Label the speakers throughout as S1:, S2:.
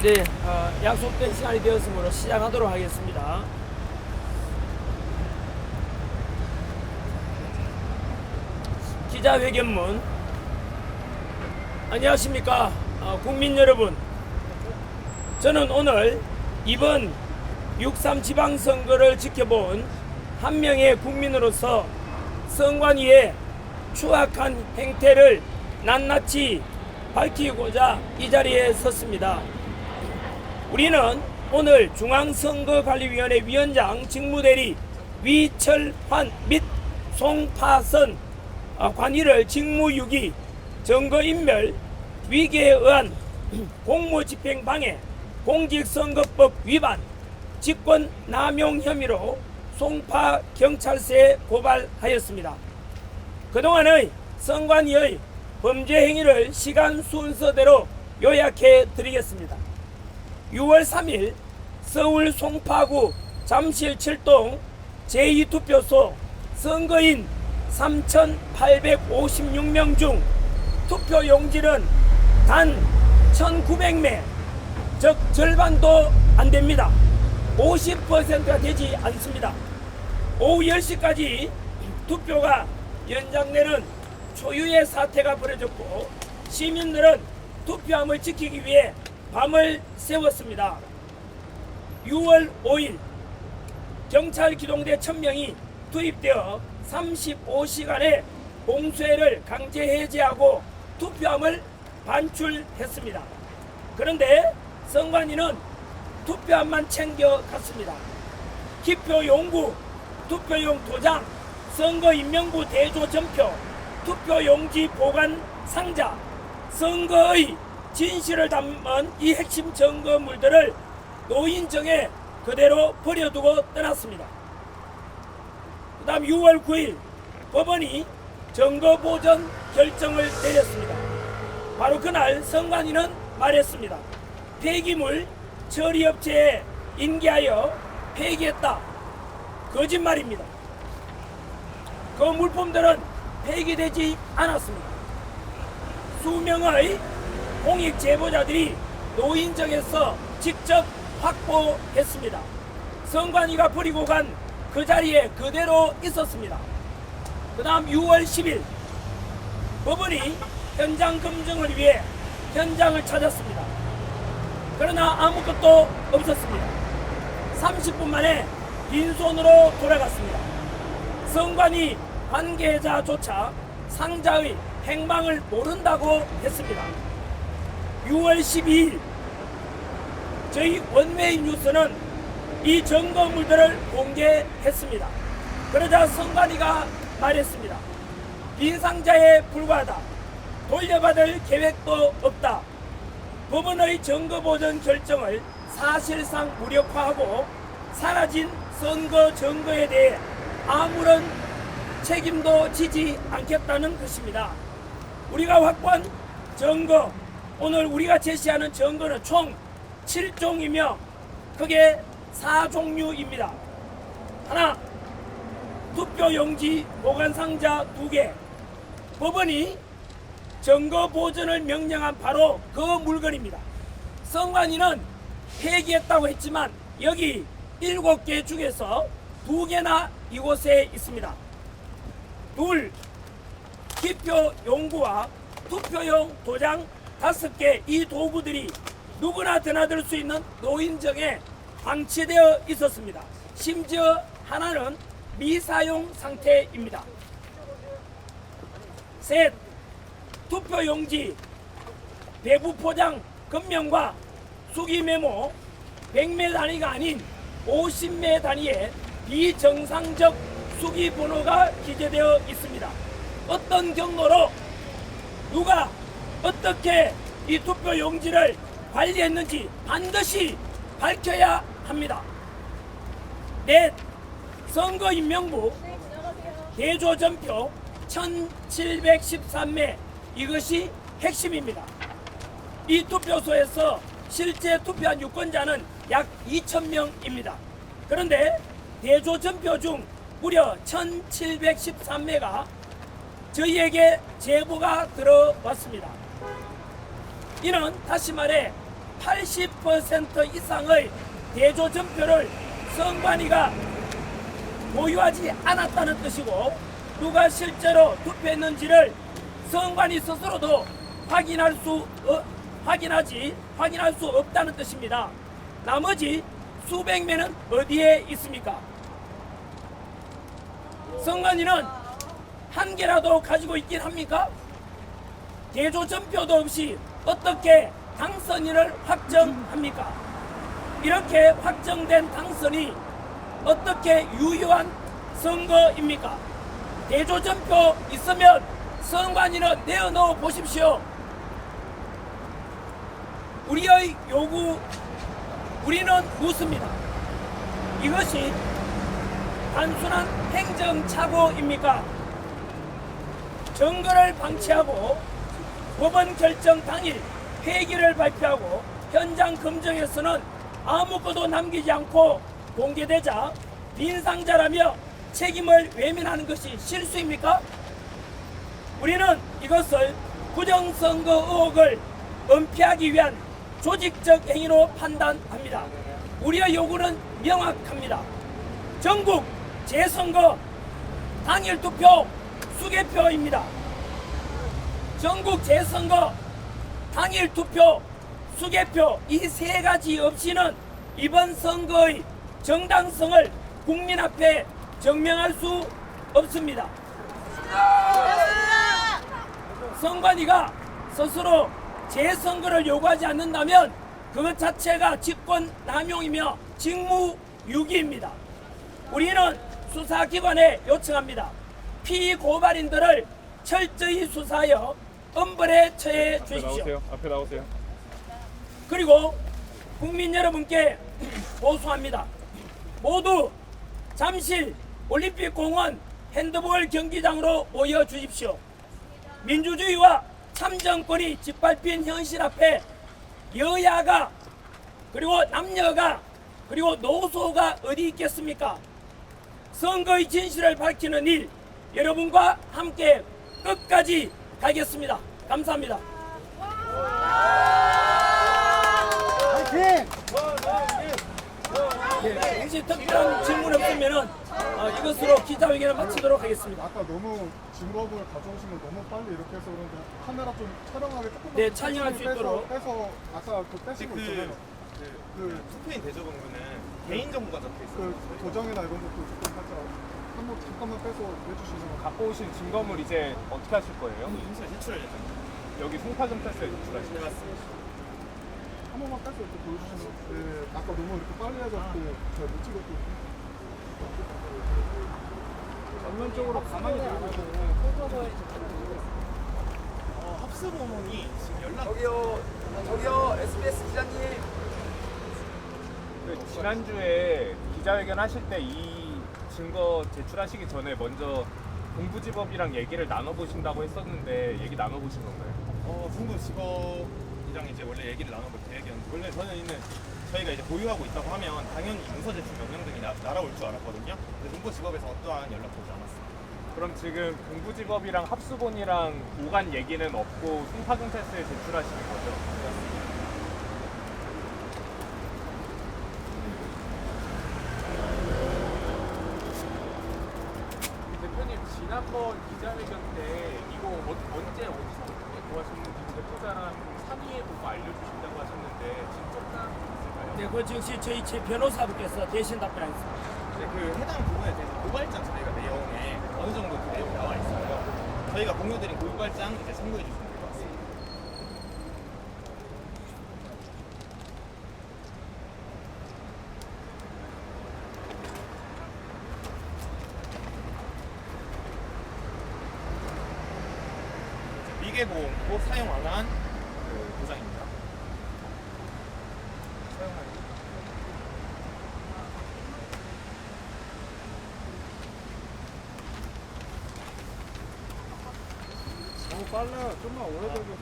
S1: 네, 약속된 시간이 되었으므로 시작하도록 하겠습니다. 기자회견문. 안녕하십니까, 국민 여러분. 저는 오늘 이번 6.3 지방선거를 지켜본 한 명의 국민으로서 선관위의 추악한 행태를 낱낱이 밝히고자 이 자리에 섰습니다. 우리는 오늘 중앙선거관리위원회 위원장 직무대리 위철환 및 송파선 관위를 직무유기, 증거인멸, 위계에 의한 공무집행방해, 공직선거법 위반, 직권남용 혐의로 송파경찰서에 고발하였습니다. 그동안의 선관위의 범죄 행위를 시간 순서대로 요약해 드리겠습니다. 6월 3일 서울 송파구 잠실 7동 제2투표소 선거인 3,856명 중 투표용지는 단 1,900매, 즉 절반도 안 됩니다. 50%가 되지 않습니다. 오후 10시까지 투표가 연장되는 초유의 사태가 벌어졌고, 시민들은 투표함을 지키기 위해 밤을 새웠습니다. 6월 5일 경찰 기동대 1,000명이 투입되어 35시간의 공수해를 강제 해제하고 투표함을 반출했습니다. 그런데 선관위는 투표함만 챙겨갔습니다. 기표용구, 투표용 도장, 선거인명부 대조전표, 투표용지 보관 상자, 선거의 진실을 담은 이 핵심 증거물들을 노인정에 그대로 버려두고 떠났습니다. 그 다음 6월 9일 법원이 증거보전 결정을 내렸습니다. 바로 그날 선관위는 말했습니다. 폐기물 처리업체에 인계하여 폐기했다. 거짓말입니다. 그 물품들은 폐기되지 않았습니다. 수명의 공익 제보자들이 노인정에서 직접 확보했습니다. 선관위가 버리고 간 그 자리에 그대로 있었습니다. 그 다음 6월 10일 법원이 현장 검증을 위해 현장을 찾았습니다. 그러나 아무것도 없었습니다. 30분 만에 빈손으로 돌아갔습니다. 선관위 관계자조차 상자의 행방을 모른다고 했습니다. 6월 12일 저희 원웨이 뉴스는 이 증거물들을 공개했습니다. 그러자 선관위가 말했습니다. 빈 상자에 불과하다. 돌려받을 계획도 없다. 법원의 증거보전 결정을 사실상 무력화하고 사라진 선거 증거에 대해 아무런 책임도 지지 않겠다는 것입니다. 우리가 확보한 증거, 오늘 우리가 제시하는 증거는 총 7종이며 크게 4종류입니다. 하나, 투표용지 보관상자 2개. 법원이 증거 보존을 명령한 바로 그 물건입니다. 선관위는 폐기했다고 했지만 여기 7개 중에서 2개나 이곳에 있습니다. 둘, 기표용구와 투표용 도장 5개. 이 도구들이 누구나 드나들 수 있는 노인정에 방치되어 있었습니다. 심지어 하나는 미사용 상태입니다. 셋, 투표용지 배부 포장 금명과 수기 메모 100매 단위가 아닌 50매 단위의 비정상적 수기 번호가 기재되어 있습니다. 어떤 경로로 누가 어떻게 이 투표용지를 관리했는지 반드시 밝혀야 합니다. 넷, 선거인명부 대조전표 1713매. 이것이 핵심입니다. 이 투표소에서 실제 투표한 유권자는 약 2,000명입니다. 그런데 대조전표 중 무려 1713매가 저희에게 제보가 들어왔습니다. 이는 다시 말해 80% 이상의 대조전표를 선관위가 보유하지 않았다는 뜻이고, 누가 실제로 투표했는지를 선관위 스스로도 확인할 수 없다는 뜻입니다. 나머지 수백 명은 어디에 있습니까? 선관위는 한 개라도 가지고 있긴 합니까? 대조전표도 없이 어떻게 당선인을 확정합니까? 이렇게 확정된 당선이 어떻게 유효한 선거입니까? 대조전표 있으면 선관위는 내어놓아 보십시오. 우리의 요구, 우리는 묻습니다. 이것이 단순한 행정착오입니까? 정거를 방치하고 법원 결정 당일 회기를 발표하고 현장 검증에서는 아무것도 남기지 않고 공개되자 빈상자라며 책임을 외면하는 것이 실수입니까? 우리는 이것을 부정선거 의혹을 은폐하기 위한 조직적 행위로 판단합니다. 우리의 요구는 명확합니다. 전국 재선거 당일 투표 수개표입니다. 전국 재선거 당일 투표 수개표 이 세 가지 없이는 이번 선거의 정당성을 국민 앞에 증명할 수 없습니다. 선관위가 스스로 재선거를 요구하지 않는다면 그것 자체가 직권 남용이며 직무유기입니다. 우리는 수사기관에 요청합니다. 피고발인들을 철저히 수사하여 엄벌에 처해 주십시오.
S2: 앞에 나오세요.
S1: 그리고 국민 여러분께 보수합니다. 모두 잠실 올림픽공원 핸드볼 경기장으로 모여 주십시오. 민주주의와 참정권이 짓밟힌 현실 앞에 여야가 그리고 남녀가 그리고 노소가 어디 있겠습니까? 선거의 진실을 밝히는 일 여러분과 함께 끝까지 가겠습니다. 감사합니다. 네, 혹시 특별한 질문 없으면은 이것으로 기자회견을 마치도록 하겠습니다.
S3: 아까 너무 증거를 가져오신 걸 너무 빨리 이렇게 해서 그런데 카메라 좀 촬영하게 조금만
S1: 네, 촬영할 수 있도록.
S3: 빼서 아까 그 빼신 거 있잖아요. 그
S4: 투표인 대조본부는 개인정보가 적혀 있어요.
S3: 그 도장이나 이런 것도 조금 살짝 한번 잠깐만 빼서 내주시면
S2: 갖고 오신 증거물 이제 어떻게 하실 거예요?
S4: 인쇄 제출을 예정입니다.
S2: 여기 송파점 패스에 제출하실
S4: 네,
S2: 거예요?
S4: 맞습니다.
S3: 한 번만 빼서 이렇게 보여주시면 네, 아까 너무 이렇게 빨리 해갖고 잘 못 찍었고 전면적으로 가만히
S4: 합수본원이 지금 연락
S1: 저기요 SBS 기자님.
S2: 그 지난주에 기자회견 하실 때 이 증거 제출하시기 전에 먼저 동부지법이랑 얘기를 나눠보신다고 했었는데 얘기 나눠보신 건가요?
S4: 중부 직업이랑 이제 원래 얘기를 나눠볼 계획이었는데 원래 저희는 저희가 이제 보유하고 있다고 하면 당연히 문서 제출 명령 등이 날아올 줄 알았거든요. 근데 중부 직업에서 어떠한 연락도 오지 않았어요.
S2: 그럼 지금 동부지법이랑 합수본이랑 오간 얘기는 없고 송파점 패스에 제출하시는 거죠?
S5: 대표님 지난번 기자회견 때 이거 언제 어디서 어떻게 구하셨는지 제보자랑 상의해 보고 알려주신다고 하셨는데 진짜 있을까요?
S1: 네, 그 즉시 저희 제 변호사분께서 대신 답변하겠습니다.
S4: 그 해당 부분에 대해서 고발장 저희가 내용에 어느 정도 그 내용이 나와 있어요. 저희가 공유드린 고발장 이제 참고해 주시면 될 것 같습니다. 미개보험으로 사용 안 한 그 도장입니다. 사용하는
S3: 너무 빨라요. 좀만 오래되고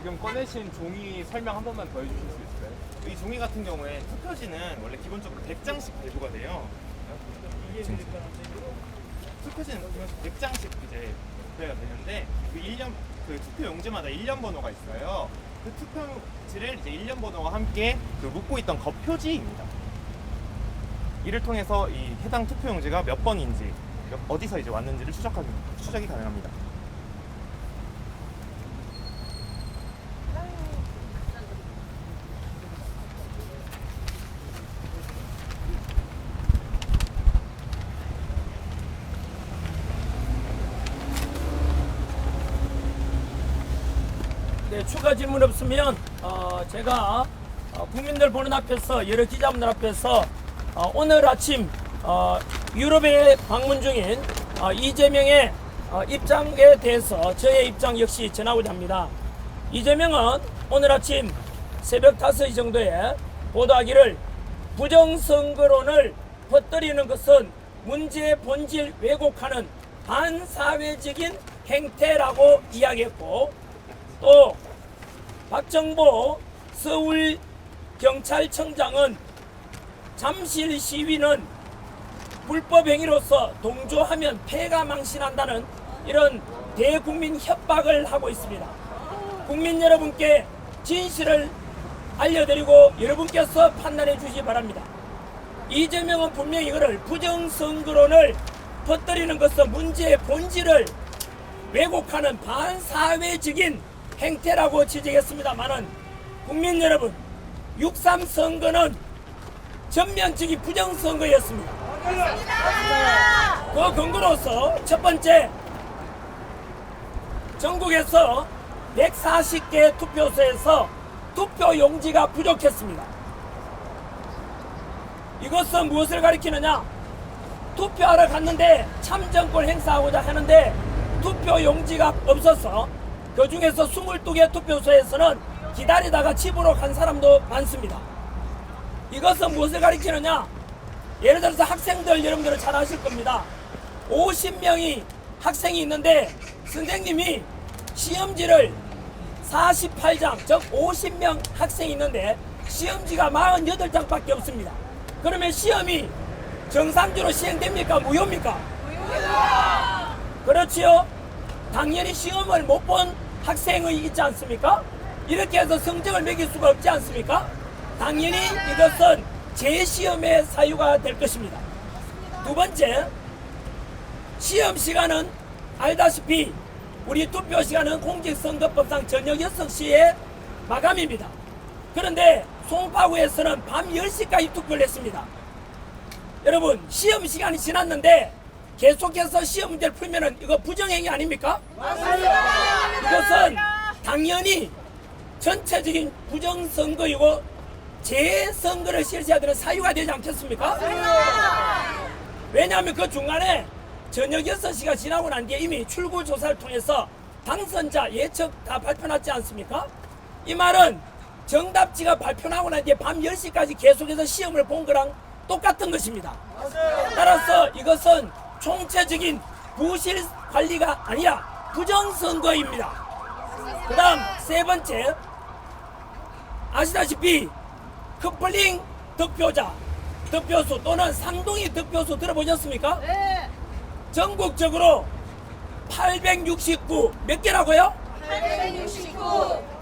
S2: 지금 꺼내신 종이 설명 한 번만 더 해주실 수 있어요?
S4: 이 종이 같은 경우에 투표지는 원래 기본적으로 100장씩 배부가 돼요. 투표지는 100장씩 이제 구매가 되는데 그 1년 그 투표 용지마다 1년 번호가 있어요. 그 투표지를 이제 1년 번호와 함께 그 묶고 있던 겉표지입니다. 이를 통해서 이 해당 투표 용지가 몇 번인지 어디서 이제 왔는지를 추적이 가능합니다.
S1: 네, 추가 질문 없으면 제가 국민들 보는 앞에서 여러 기자분들 앞에서 오늘 아침 유럽에 방문 중인 이재명의 입장에 대해서 저의 입장 역시 전하고자 합니다. 이재명은 오늘 아침 새벽 5시 정도에 보도하기를 부정선거론을 퍼뜨리는 것은 문제의 본질 왜곡하는 반사회적인 행태라고 이야기했고, 또 박정보 서울경찰청장은 잠실 시위는 불법 행위로서 동조하면 폐가 망신한다는 이런 대국민 협박을 하고 있습니다. 국민 여러분께 진실을 알려드리고 여러분께서 판단해 주시기 바랍니다. 이재명은 분명히 이거를 부정선거론을 퍼뜨리는 것은 문제의 본질을 왜곡하는 반사회적인 행태라고 지적했습니다만은, 국민 여러분, 6.3 선거는 전면적인 부정선거였습니다. 그 근거로서 첫 번째, 전국에서 140개 투표소에서 투표 용지가 부족했습니다. 이것은 무엇을 가리키느냐? 투표하러 갔는데 참정권 행사하고자 하는데 투표 용지가 없어서 그 중에서 22개 투표소에서는 기다리다가 집으로 간 사람도 많습니다. 이것은 무엇을 가리키느냐? 예를 들어서 학생들 여러분들은 잘 아실 겁니다. 50명이 학생이 있는데 선생님이 시험지를 48장, 즉 50명 학생이 있는데 시험지가 48장밖에 없습니다. 그러면 시험이 정상적으로 시행됩니까? 무효입니까? 무효입니다. 그렇지요? 당연히 시험을 못 본 학생이 있지 않습니까? 이렇게 해서 성적을 매길 수가 없지 않습니까? 당연히 이것은 재시험의 사유가 될 것입니다. 두 번째, 시험 시간은 알다시피 우리 투표 시간은 공직선거법상 저녁 6시에 마감입니다. 그런데 송파구에서는 밤 10시까지 투표를 했습니다. 여러분, 시험 시간이 지났는데 계속해서 시험 문제를 풀면은 이거 부정행위 아닙니까? 맞습니다. 이것은 당연히 전체적인 부정선거이고 재선거를 실시해야 되는 사유가 되지 않겠습니까? 맞습니다. 왜냐하면 그 중간에 저녁 6시가 지나고 난 뒤에 이미 출구 조사를 통해서 당선자 예측 다 발표났지 않습니까? 이 말은 정답지가 발표나고 난 뒤에 밤 10시까지 계속해서 시험을 본 거랑 똑같은 것입니다. 따라서 이것은 총체적인 부실 관리가 아니라 부정선거입니다. 그 다음 세 번째, 아시다시피 커플링 득표자, 득표수 또는 상동이 득표수 들어보셨습니까?
S6: 네.
S1: 전국적으로 869, 몇 개라고요?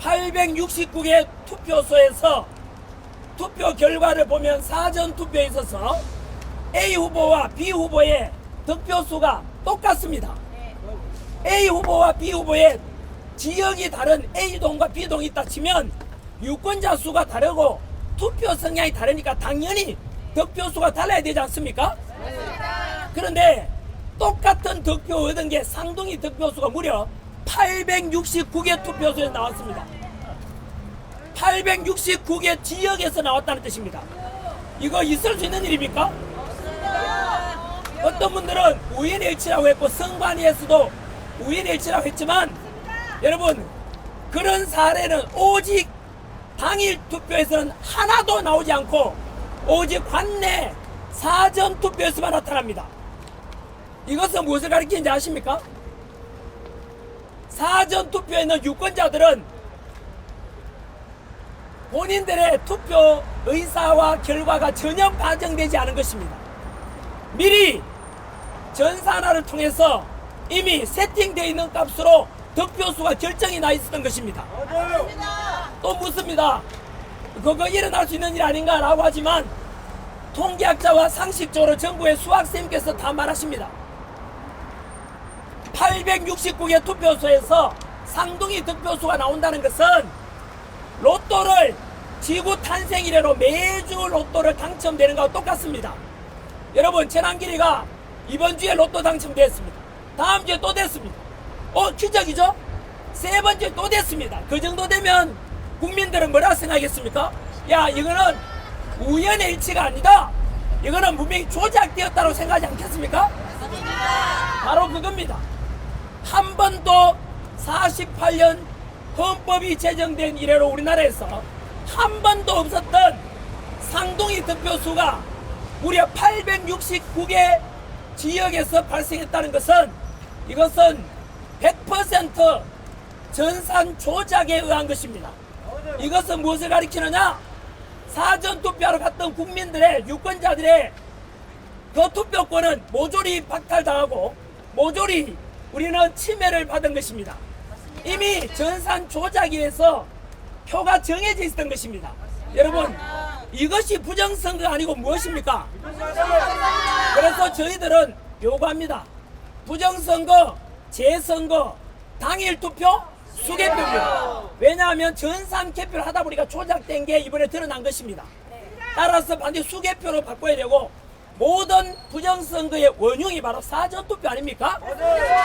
S1: 869개 투표소에서 투표 결과를 보면 사전 투표에 있어서 A 후보와 B 후보의 득표수가 똑같습니다. A 후보와 B 후보의 지역이 다른 A동과 B동이 있다 치면 유권자 수가 다르고 투표 성향이 다르니까 당연히 득표수가 달라야 되지 않습니까? 그런데 똑같은 득표 얻은 게 상동이 득표수가 무려 869개 투표소에 나왔습니다. 869개 지역에서 나왔다는 뜻입니다. 이거 있을 수 있는 일입니까? 어떤 분들은 우연일치라고 했고 선관위에서도 우연일치라고 했지만, 여러분, 그런 사례는 오직 당일 투표에서는 하나도 나오지 않고 오직 관내 사전 투표에서만 나타납니다. 이것은 무엇을 가리키는지 아십니까? 사전 투표에 있는 유권자들은 본인들의 투표 의사와 결과가 전혀 반영되지 않은 것입니다. 미리 전산화를 통해서 이미 세팅되어 있는 값으로 득표수가 결정이 나 있었던 것입니다. 또 묻습니다. 그거 일어날 수 있는 일 아닌가라고 하지만 통계학자와 상식적으로 정부의 수학생님께서 다 말하십니다. 869개 투표소에서 상둥이 득표수가 나온다는 것은 로또를 지구 탄생 이래로 매주 로또를 당첨되는 것과 똑같습니다. 여러분, 재난길이가 이번 주에 로또 당첨됐습니다. 다음 주에 또 됐습니다. 기적이죠? 세 번째 또 됐습니다. 그 정도 되면 국민들은 뭐라 생각하겠습니까? 야, 이거는 우연의 일치가 아니다. 이거는 분명히 조작되었다고 생각하지 않겠습니까? 바로 그겁니다. 한 번도 48년 헌법이 제정된 이래로 우리나라에서 한 번도 없었던 상동이 득표수가 무려 869개 지역에서 발생했다는 것은 이것은 100% 전산 조작에 의한 것입니다. 이것은 무엇을 가리키느냐? 사전투표하러 갔던 국민들의 유권자들의 그 투표권은 모조리 박탈당하고 모조리 우리는 침해를 받은 것입니다. 이미 전산 조작에 의해서 표가 정해져 있었던 것입니다. 여러분, 이것이 부정선거가 아니고 무엇입니까? 그래서 저희들은 요구합니다. 부정선거, 재선거, 당일 투표, 수개표입니다. 왜냐하면 전산 개표를 하다 보니까 조작된 게 이번에 드러난 것입니다. 따라서 반드시 수개표로 바꿔야 되고 모든 부정선거의 원흉이 바로 사전투표 아닙니까?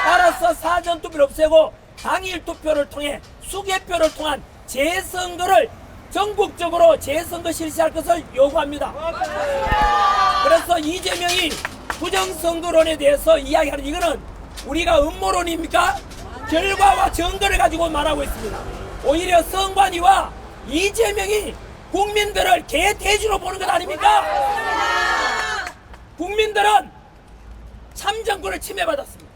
S1: 따라서 사전투표를 없애고 당일 투표를 통해 수개표를 통한 재선거를 전국적으로 재선거 실시할 것을 요구합니다. 그래서 이재명이 부정선거론에 대해서 이야기하는 이거는 우리가 음모론입니까? 결과와 증거를 가지고 말하고 있습니다. 오히려 선관위와 이재명이 국민들을 개돼지로 보는 것 아닙니까? 국민들은 참정권을 침해받았습니다.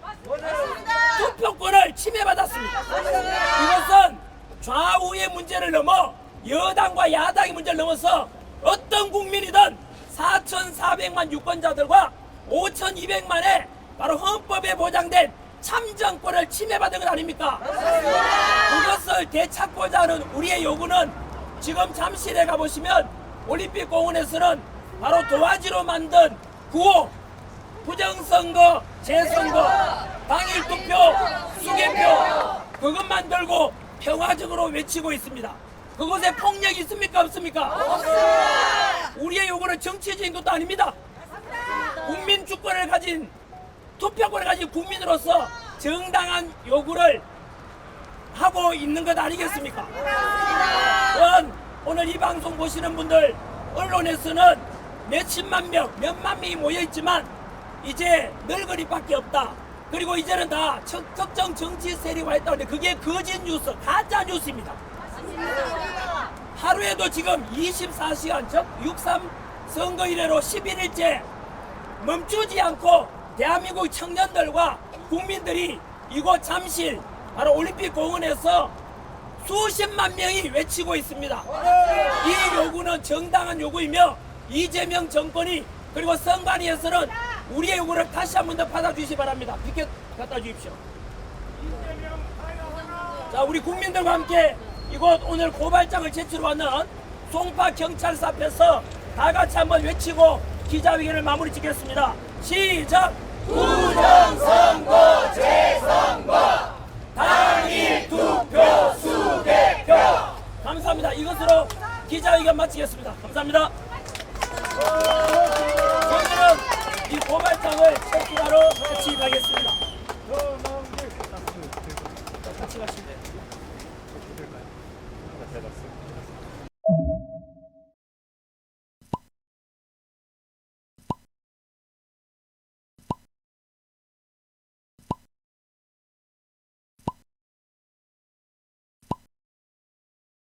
S1: 투표권을 침해받았습니다. 이것은 좌우의 문제를 넘어 여당과 야당의 문제를 넘어서 어떤 국민이든 4,400만 유권자들과 5,200만의 바로 헌법에 보장된 참정권을 침해받은 것 아닙니까? 그것을 되찾고자 하는 우리의 요구는 지금 잠실에 가보시면 올림픽공원에서는 바로 도화지로 만든 구호, 부정선거, 재선거, 당일투표, 수개표 그것만 들고 평화적으로 외치고 있습니다. 그곳에 폭력이 있습니까? 없습니까? 우리의 요구는 정치적인 것도 아닙니다. 국민 주권을 가진 투표권을 가진 국민으로서 정당한 요구를 하고 있는 것 아니겠습니까? 또한 오늘 이 방송 보시는 분들 언론에서는 몇십만 명, 몇만 명이 모여있지만 이제 널거리밖에 없다. 그리고 이제는 다 특정 정치 세력화 했다고 하는데 그게 거짓 뉴스, 가짜 뉴스입니다. 하루에도 지금 24시간 즉 6.3 선거 이래로 11일째 멈추지 않고 대한민국 청년들과 국민들이 이곳 잠실 바로 올림픽공원에서 수십만 명이 외치고 있습니다. 이 요구는 정당한 요구이며 이재명 정권이 그리고 선관위에서는 우리의 요구를 다시 한 번 더 받아주시기 바랍니다. 피켓 갖다 주십시오. 자, 우리 국민들과 함께 이곳 오늘 고발장을 제출로 왔는 송파 경찰서 앞에서 다 같이 한번 외치고 기자회견을 마무리 짓겠습니다. 시작! 부정선거 재선거 당일 투표 수개표. 감사합니다. 이것으로 기자회견 마치겠습니다. 감사합니다. 저희는 이 고발장을 제출하러 같이 가겠습니다.